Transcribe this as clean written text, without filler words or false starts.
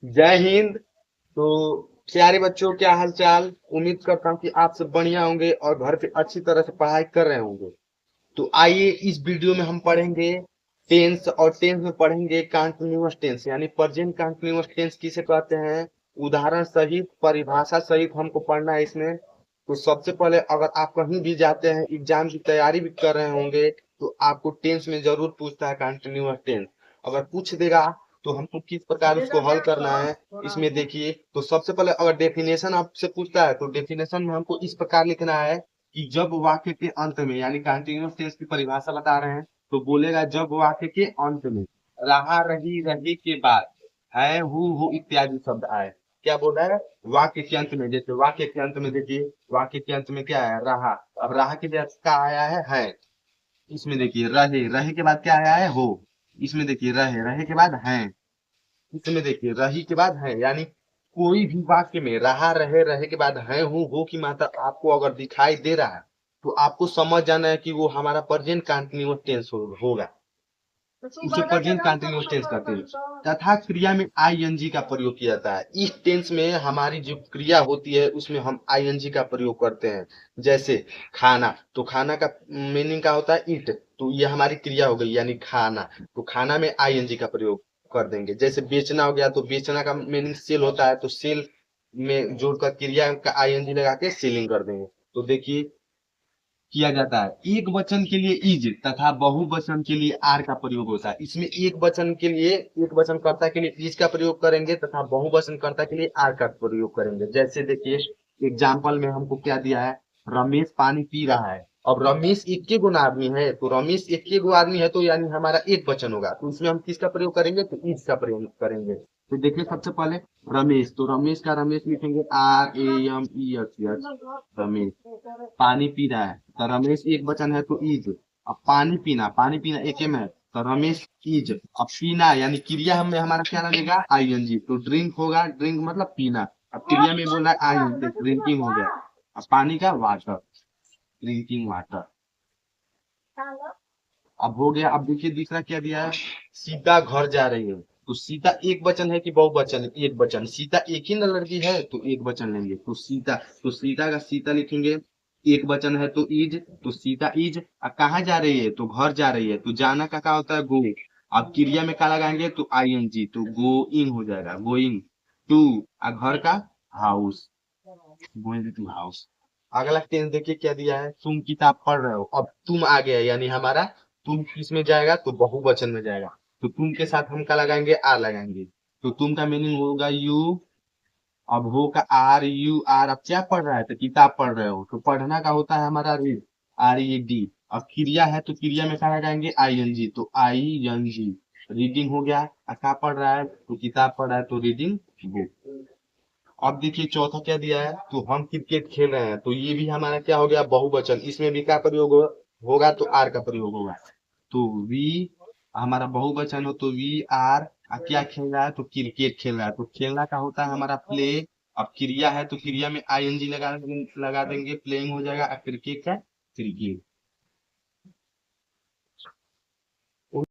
जय हिंद। तो प्यारे बच्चों, क्या हाल चाल। उम्मीद करता हूँ कि आप सब बढ़िया होंगे और घर पे अच्छी तरह से पढ़ाई कर रहे होंगे। तो आइए इस वीडियो में हम पढ़ेंगे टेंस, और टेंस में पढ़ेंगे कंटिन्यूअस टेंस यानी प्रेजेंट कंटिन्यूअस टेंस किसे कहते हैं। उदाहरण सहित, परिभाषा सहित हमको पढ़ना है इसमें। तो सबसे पहले, अगर आप कहीं भी जाते हैं, एग्जाम की तैयारी भी कर रहे होंगे, तो आपको टेंस में जरूर पूछता है कंटिन्यूअस टेंस। अगर पूछ देगा तो हमको किस प्रकार उसको हल करना है, इसमें देखिए। तो सबसे पहले अगर डेफिनेशन आपसे पूछता है, तो डेफिनेशन में हमको इस प्रकार लिखना है कि जब वाक्य के अंत में, यानी कंटिन्यूअस टेंस की परिभाषा बता रहे हैं, तो बोलेगा जब वाक्य के अंत में रहा, रही, रही के बाद है, हु इत्यादि शब्द आए। क्या बोल रहा है? वाक्य के अंत में। जैसे वाक्य के अंत में देखिए, वाक्य के अंत में क्या है? रहा। अब रहा के बाद क्या आया है? इसमें देखिए रहे, रहे के बाद क्या आया है? हो। इसमें देखिए रहे, रहे के बाद है। इसमें देखिए रही के बाद है। यानी कोई भी वाक्य में रहा, रहे, रहे के बाद है, हूँ, हो की मात्रा आपको अगर दिखाई दे रहा है, तो आपको समझ जाना है कि वो हमारा प्रेजेंट कंटिन्यूअस टेंस होगा। उसे प्रेजेंट कंटिन्यूअस टेंस कहते हैं। तथा क्रिया में आईएनजी का प्रयोग किया जाता है। इस टेंस में हमारी जो क्रिया होती है उसमें हम आईएनजी का प्रयोग करते हैं। जैसे खाना, तो खाना का मीनिंग क्या होता है? ईट। तो ये हमारी क्रिया हो गई, यानी खाना। तो खाना में आईएनजी का प्रयोग कर देंगे। जैसे बेचना हो गया, तो बेचना का मीनिंग सेल होता है, तो सेल में जोड़कर क्रिया का आईएनजी लगा के सेलिंग कर देंगे। तो देखिए किया जाता है। एक वचन के लिए इज तथा बहुवचन के लिए आर का प्रयोग होता है। इसमें एक वचन के लिए, एक वचनकर्ता के लिए इज का प्रयोग करेंगे तथा बहुवचनकर्ता के लिए आर का प्रयोग करेंगे। जैसे देखिए एग्जाम्पल में हमको क्या दिया है? रमेश पानी पी रहा है। अब रमेश एक के गुना आदमी है, तो रमेश एक के गो आदमी है, तो यानी हमारा एक वचन होगा। तो इसमें हम किसका प्रयोग करेंगे? तो इज का प्रयोग करेंगे। तो देखिए सबसे पहले रमेश, तो रमेश का रमेश लिखेंगे RAMESH, रमेश। पानी पी रहा है, तो रमेश एक वचन है तो इज। अब पानी पीना, पानी पीना एक में है, तो रमेश इज। अब पीना यानी क्रिया में हमारा क्या लगेगा? आईएनजी। तो ड्रिंक होगा, ड्रिंक मतलब पीना। अब क्रिया में बोलना है आईएनजी, ड्रिंकिंग हो गया। अब पानी का वाटर, ड्रिंकिंग वाटर। अब हो गया। अब देखिए दूसरा क्या दिया है? सीता घर जा रही है। तो सीता एक वचन है कि बहुवचन? एक वचन। सीता एक ही न लड़की है, तो एक वचन लेंगे। तो सीता, तो सीता का सीता लिखेंगे, एक वचन है तो इज। तो सीता इज। अब कहाँ जा रही है? तो घर जा रही है। तो जाना का क्या होता है? गो। अब क्रिया में क्या लगाएंगे? तो आईएनजी, तो गोइंग हो जाएगा, गोइंग टू। घर का हाउस, गोइंग टू हाउस। अगला टेंस देखिए क्या दिया है? तुम किताब पढ़ रहे हो। अब तुम आ गया, यानी हमारा तुम किस में जाएगा? तो बहुवचन में जाएगा। तो तुम के साथ हम क्या लगाएंगे? आर लगाएंगे। तो तुम का मीनिंग होगा यू। अब हो का RUR। अब क्या पढ़ रहा है? तो किताब पढ़ रहे हो। तो पढ़ना का होता है हमारा रीड, RED। अब क्रिया है तो क्रिया में क्या लगाएंगे? आईएनजी, तो ING। रीडिंग हो गया। क्या पढ़ रहा है? तो किताब पढ़ रहा है, तो रीडिंग बुक। अब देखिए चौथा क्या दिया है? तो हम क्रिकेट खेल रहे हैं। तो ये भी हमारा क्या हो गया? बहुवचन। इसमें भी क्या प्रयोग होगा? तो आर का प्रयोग होगा। तो वी, हमारा बहुवचन हो तो VR। क्या खेल रहा है? तो क्रिकेट खेल रहा है। तो खेलना का होता है हमारा प्ले। अब क्रिया है तो क्रिया में आईएनजी लगा देंगे, प्लेइंग हो जाएगा। क्रिकेट का क्रिकेट।